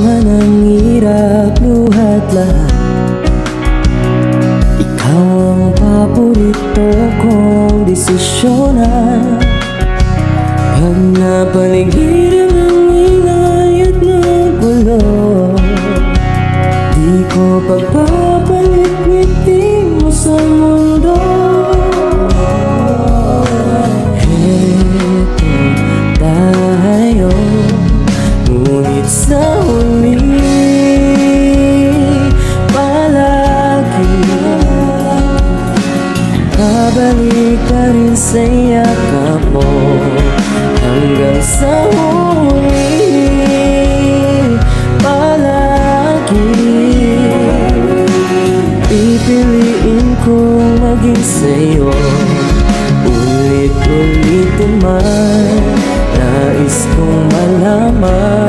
man ang hirap, luhat lahat, ikaw ang paborito kong desisyonan. Pag napaligiran ng ingay at ng gulo, di ko pagpapalit ngiti mo sa mundo. Heto tayo, ngunit sa huli palagi babalik ka rin sa yakap mo. Hanggang sa huli palagi pipiliin kong maging sa'yo. Ulit-ulit man nais kong malaman